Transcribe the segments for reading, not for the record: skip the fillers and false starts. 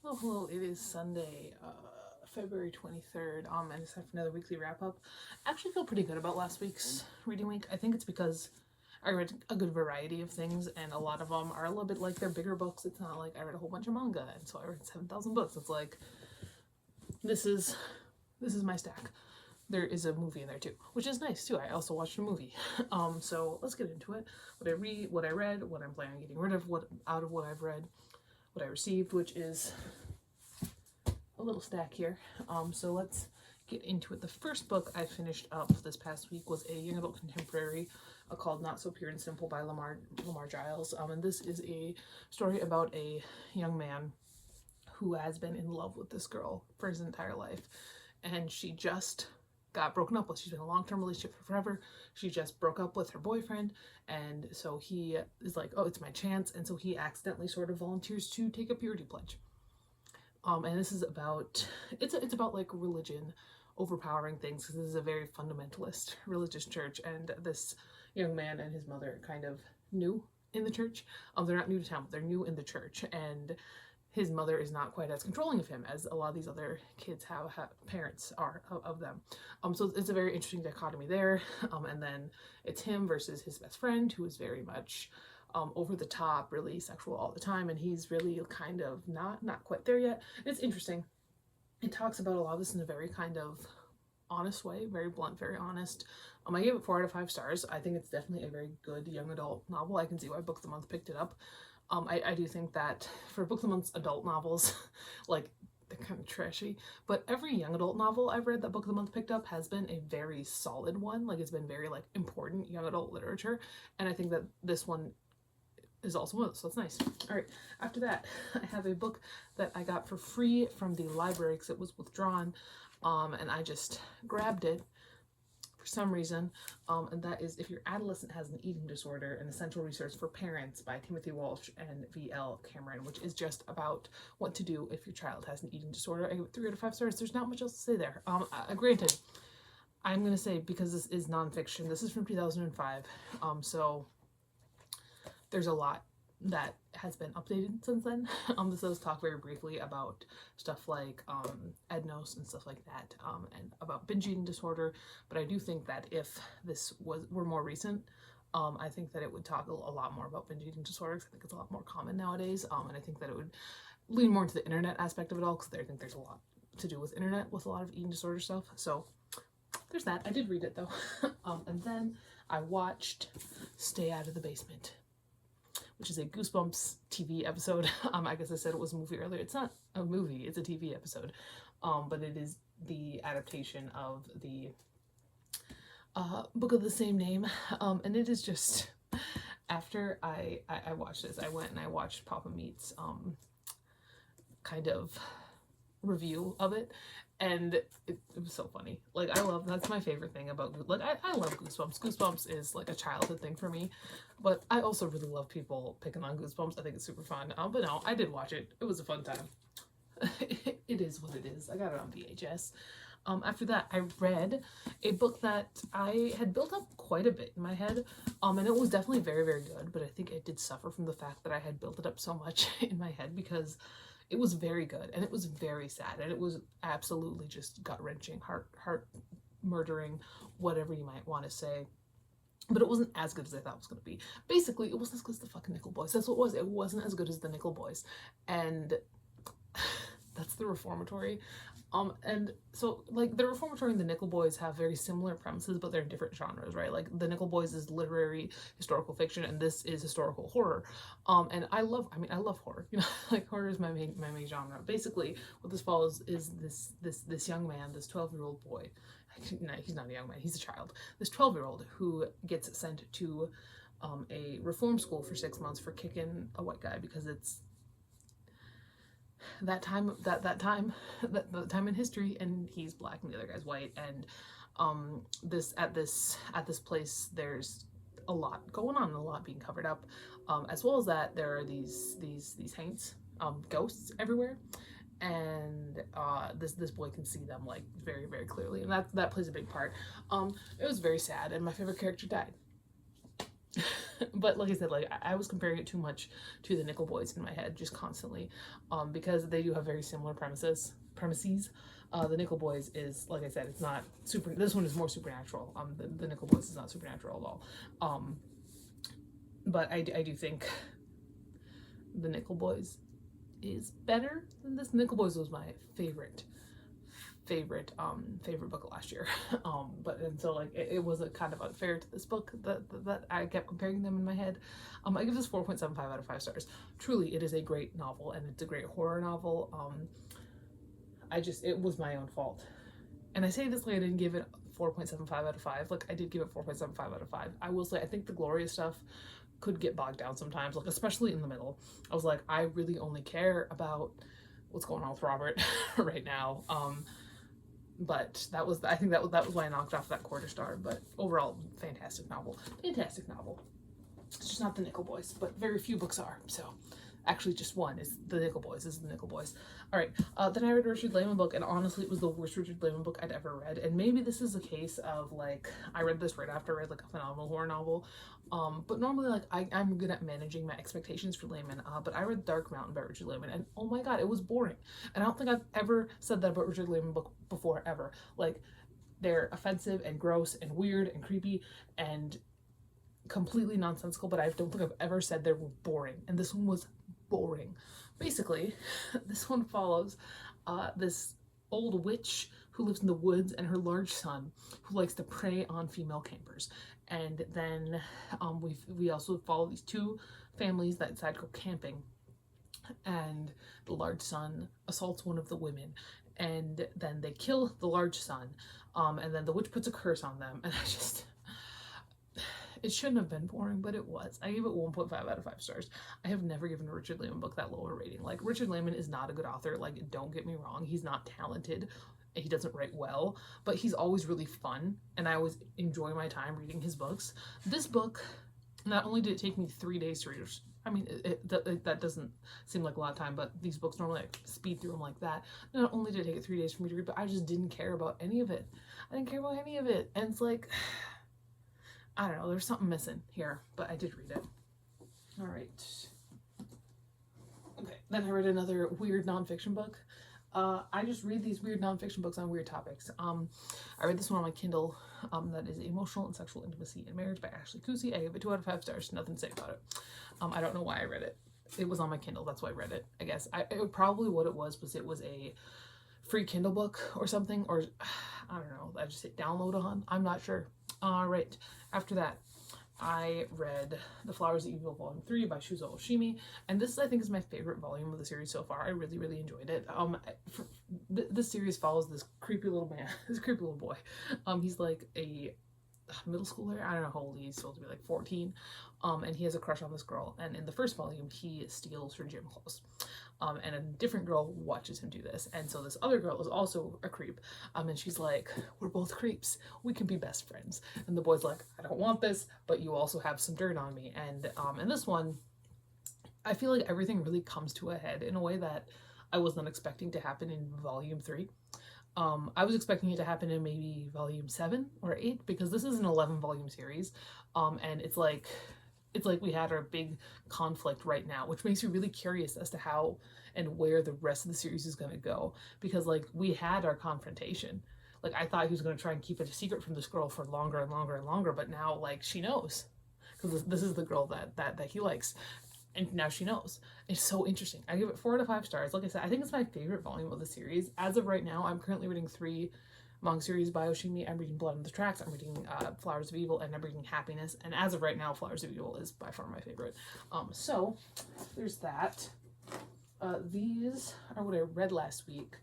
Oh, hello. It is Sunday, February 23rd, and it's time for another weekly wrap up. I actually feel pretty good about last week's reading week. I think it's because I read a good variety of things, and a lot of them are a little bit like they're bigger books. It's not like I read a whole bunch of manga, and so I read 7,000 books. It's like, this is this is my stack. There is a movie in there too, which is nice too. I also watched a movie. So let's get into it. What I read, what I'm planning on getting rid of, what out of what I've read, what I received, which is a little stack here. So let's get into it. The first book I finished up this past week was a young adult contemporary called Not So Pure and Simple by Lamar Giles. And this is a story about a young man who has been in love with this girl for his entire life. And she just got broken up with. She's been in a long-term relationship for forever. She just broke up with her boyfriend, and so he is like, oh, it's my chance. And so he accidentally sort of volunteers to take a purity pledge. And this is about, it's about like religion overpowering things, because this is a very fundamentalist religious church, and this young man and his mother are kind of new in the church. They're not new to town, but they're new in the church, and his mother is not quite as controlling of him as a lot of these other kids have parents are of them. So it's a very interesting dichotomy there. And then it's him versus his best friend, who is very much over the top, really sexual all the time, and he's really kind of not quite there yet. And it's interesting. It talks about a lot of this in a very kind of honest way, very blunt, very honest. I gave it 4 out of 5 stars. I think it's definitely a very good young adult novel. I can see why Book of the Month picked it up. I do think that for Book of the Month's adult novels, like, they're kind of trashy, but every young adult novel I've read that Book of the Month picked up has been a very solid one. Like, it's been very like important young adult literature, and I think that this one is also one of those, so it's nice. All right, after that, I have a book that I got for free from the library because it was withdrawn, and I just grabbed it for some reason, and that is If Your Adolescent Has an Eating Disorder, an Essential Resource for Parents by Timothy Walsh and V.L. Cameron, which is just about what to do if your child has an eating disorder. I give it 3 out of 5 stars. There's not much else to say there. Granted, I'm going to say, because this is nonfiction, this is from 2005, so there's a lot that has been updated since then. This does talk very briefly about stuff like EDNOS and stuff like that, and about binge eating disorder. But I do think that if this were more recent, I think that it would talk a lot more about binge eating disorders. I think it's a lot more common nowadays, and I think that it would lean more into the internet aspect of it all, because I think there's a lot to do with internet with a lot of eating disorder stuff. So there's that. I did read it though. And then I watched Stay Out of the Basement, which is a Goosebumps TV episode. I guess I said it was a movie earlier. It's not a movie, it's a TV episode. But it is the adaptation of the book of the same name. And it is just, after I watched this, I went and I watched Papa Meat's kind of review of it, and it was so funny. Like, that's my favorite thing about, like, I love Goosebumps. Goosebumps is like a childhood thing for me, but I also really love people picking on Goosebumps. I think it's super fun. But no, I did watch it. It was a fun time. It is what it is. I got it on VHS. After that, I read a book that I had built up quite a bit in my head, and it was definitely very, very good, but I think it did suffer from the fact that I had built it up so much in my head, because it was very good, and it was very sad, and it was absolutely just gut-wrenching, heart murdering, whatever you might want to say. But it wasn't as good as I thought it was going to be. Basically, it wasn't as good as the fucking Nickel Boys. That's what it was. It wasn't as good as the Nickel Boys. And that's the Reformatory. And so, like, the Reformatory and the Nickel Boys have very similar premises, but they're different genres, right? Like, the Nickel Boys is literary historical fiction, and this is historical horror. And I love horror. You know, like, horror is my main genre. Basically, what this follows is this young man, this 12-year-old boy. No, he's not a young man. He's a child. This 12-year-old who gets sent to a reform school for 6 months for kicking a white guy, because it's that time in history, and he's black and the other guy's white, and at this place there's a lot going on, a lot being covered up, as well as that there are these haints, ghosts everywhere, and this boy can see them, like, very, very clearly, and that plays a big part. It was very sad, and my favorite character died. But like I said, like I was comparing it too much to the Nickel Boys in my head, just constantly, because they do have very similar premises. The Nickel Boys is, like I said, it's not super. This one is more supernatural. The Nickel Boys is not supernatural at all. But I do think the Nickel Boys is better than this. Nickel Boys was my favorite book of last year. But and so like it was a kind of unfair to this book that I kept comparing them in my head. I give this 4.75 out of 5 stars. Truly, it is a great novel, and it's a great horror novel. It was my own fault. And I say this like I didn't give it 4.75 out of 5. Like I did give it 4.75 out of 5. I will say I think the Gloria stuff could get bogged down sometimes, like especially in the middle. I was like, I really only care about what's going on with Robert right now. But I think that was why I knocked off that quarter star. But overall, fantastic novel. It's just not the Nickel Boys, but very few books are. So actually just one is the Nickel Boys. All right, then I read a Richard Laymon book, and honestly it was the worst Richard Laymon book I'd ever read. And maybe this is a case of like, I read this right after I read like a phenomenal horror novel. But normally like I'm good at managing my expectations for Laymon, but I read Dark Mountain by Richard Laymon, and oh my god, it was boring. And I don't think I've ever said that about Richard Laymon book before, ever. Like, they're offensive and gross and weird and creepy and completely nonsensical, but I don't think I've ever said they were boring, and this one was boring. Basically, this one follows this old witch who lives in the woods and her large son who likes to prey on female campers. And then we also follow these two families that decide to go camping, and the large son assaults one of the women, and then they kill the large son, and then the witch puts a curse on them, and it shouldn't have been boring, but it was. I gave it 1.5 out of 5 stars. I have never given a Richard Laymon book that low a rating. Like, Richard Laymon is not a good author. Like, don't get me wrong. He's not talented. He doesn't write well, but he's always really fun, and I always enjoy my time reading his books. This book, not only did it take me 3 days to read, I mean, that doesn't seem like a lot of time, but these books normally like speed through them like that. Not only did it take it 3 days for me to read, but I just didn't care about any of it. And it's like, I don't know, there's something missing here, but I did read it. All right. Okay, then I read another weird nonfiction book. I just read these weird nonfiction books on weird topics. I read this one on my Kindle, that is Emotional and Sexual Intimacy in Marriage by Ashley Cousy. I gave it 2 out of 5 stars, nothing to say about it. I don't know why I read it. It was on my Kindle, that's why I read it, I guess. Probably what it was a free Kindle book or something, or I don't know, I just hit download on, I'm not sure. All right, after that, I read The Flowers of Evil Volume 3 by Shuzo Oshimi, and this, I think, is my favorite volume of the series so far. I really, really enjoyed it. This series follows this creepy little man, this creepy little boy. He's like a middle schooler, I don't know how old he's supposed to be, like 14, and he has a crush on this girl, and in the first volume, he steals her gym clothes. And a different girl watches him do this, and so this other girl is also a creep, and she's like, we're both creeps, we can be best friends. And the boy's like, I don't want this, but you also have some dirt on me. And in this one, I feel like everything really comes to a head in a way that I was not expecting to happen in volume 3. I was expecting it to happen in maybe volume 7 or 8, because this is an 11 volume series, and it's like we had our big conflict right now, which makes me really curious as to how and where the rest of the series is going to go, because like we had our confrontation. Like, I thought he was going to try and keep it a secret from this girl for longer and longer and longer, but now like she knows, because this is the girl that he likes, and now she knows. It's so interesting. I give it 4 out of 5 stars. Like I said, I think it's my favorite volume of the series. As of right now, I'm currently reading 3 manga series by Oshimi. I'm reading Blood on the Tracks, I'm reading Flowers of Evil, and I'm reading Happiness. And as of right now, Flowers of Evil is by far my favorite. So there's that. These are what I read last week.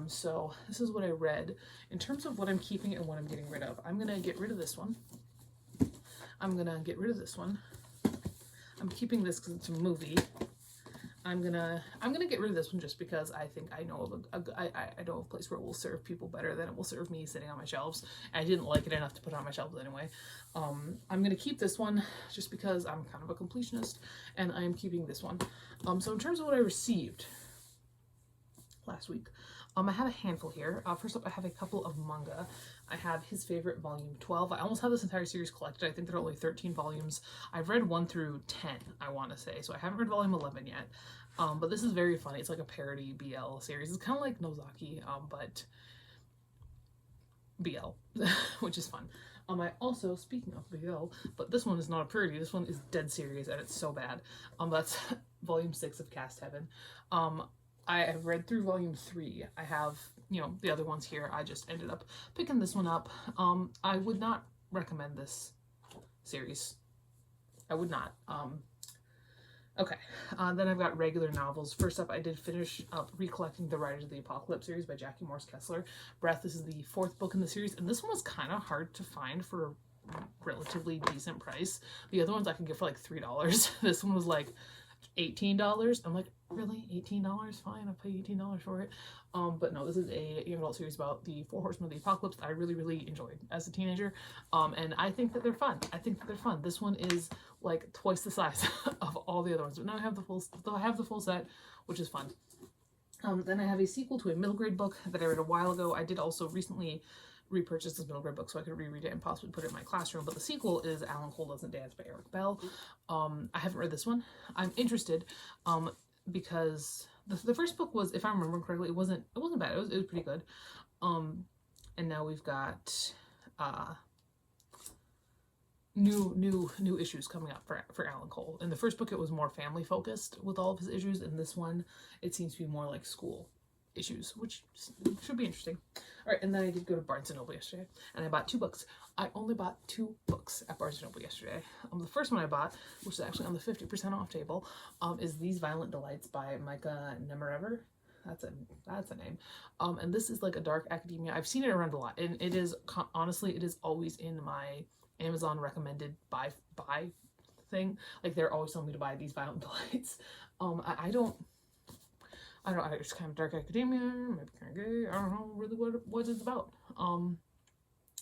So this is what I read. In terms of what I'm keeping and what I'm getting rid of, I'm gonna get rid of this one. I'm keeping this because it's a movie. I'm gonna get rid of this one just because I think I know of I know of a place where it will serve people better than it will serve me sitting on my shelves. And I didn't like it enough to put it on my shelves anyway. I'm gonna keep this one just because I'm kind of a completionist, and I am keeping this one. So in terms of what I received last week. I have a handful here. First up, I have a couple of manga. I have His Favorite Volume 12. I almost have this entire series collected. I think there are only 13 volumes. I've read 1 through 10, I want to say. So I haven't read Volume 11 yet. But this is very funny. It's like a parody BL series. It's kind of like Nozaki, but BL, which is fun. I also, speaking of BL, but this one is not a parody. This one is dead serious, and it's so bad. That's Volume 6 of Cast Heaven. I have read through Volume 3. I have, you know, the other ones here. I just ended up picking this one up. I would not recommend this series. I would not. Okay, then I've got regular novels. First up, I did finish up recollecting the Riders of the Apocalypse series by Jackie Morse Kessler. Breath, this is the 4th book in the series, and this one was kind of hard to find for a relatively decent price. The other ones I could get for like $3. This one was like $18. I'm like, really? $18? Fine, I'll pay $18 for it. But no, this is a young adult series about the 4 Horsemen of the Apocalypse that I really, really enjoyed as a teenager. And I think that they're fun. This one is like twice the size of all the other ones. But now I have the full set, which is fun. Then I have a sequel to a middle grade book that I read a while ago. I did also recently repurchase this middle grade book so I could reread it and possibly put it in my classroom. But the sequel is Alan Cole Doesn't Dance by Eric Bell. I haven't read this one. I'm interested because the first book was, if I remember correctly, it wasn't bad. It was pretty good. And now we've got new issues coming up for Alan Cole. In the first book, it was more family focused with all of his issues. In this one, it seems to be more like school issues, which should be interesting. All right, and then I did go to Barnes & Noble yesterday, and I bought 2 books. I only bought 2 books at Barnes & Noble yesterday. The first one I bought, which is actually on the 50% off table, is These Violent Delights by Micah Nemerever. That's a name. And this is like a dark academia. I've seen it around a lot, and it is, honestly, it is always in my Amazon recommended buy thing. Like, they're always telling me to buy These Violent Delights. I don't know, it's kind of dark academia, maybe kind of gay, I don't know really what it's about.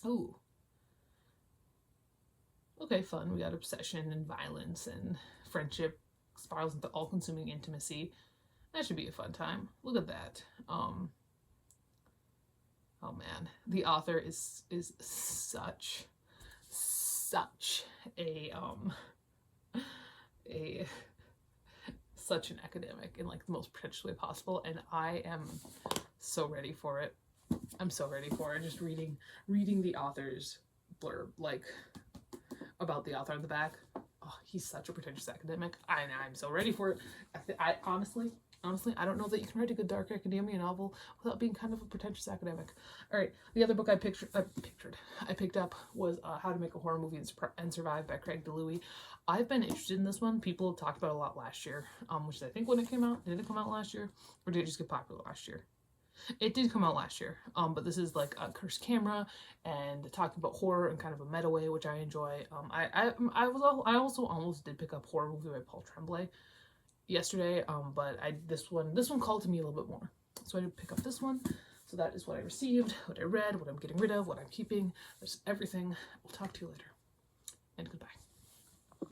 Ooh. Okay, fun. We got obsession and violence and friendship spirals into all-consuming intimacy. That should be a fun time. Look at that. Oh man, the author is such such an academic in like the most pretentious way possible, and I am so ready for it. I'm so ready for it. Just reading the author's blurb, like about the author on the back. Oh, he's such a pretentious academic. I'm so ready for it. I honestly, I don't know that you can write a good dark academia novel without being kind of a pretentious academic. All right, the other book I picked up was How to Make a Horror Movie and Survive by Craig DeLuey. I've been interested in this one. People talked about it a lot last year, which I think when it came out, did it come out last year? Or did it just get popular last year? It did come out last year, but this is like a cursed camera and talking about horror in kind of a meta way, which I enjoy. I also almost did pick up Horror Movie by Paul Tremblay yesterday, but this one called to me a little bit more, so I did pick up this one. So that is what I received, what I read, what I'm getting rid of, what I'm keeping. There's everything. We'll talk to you later, and goodbye.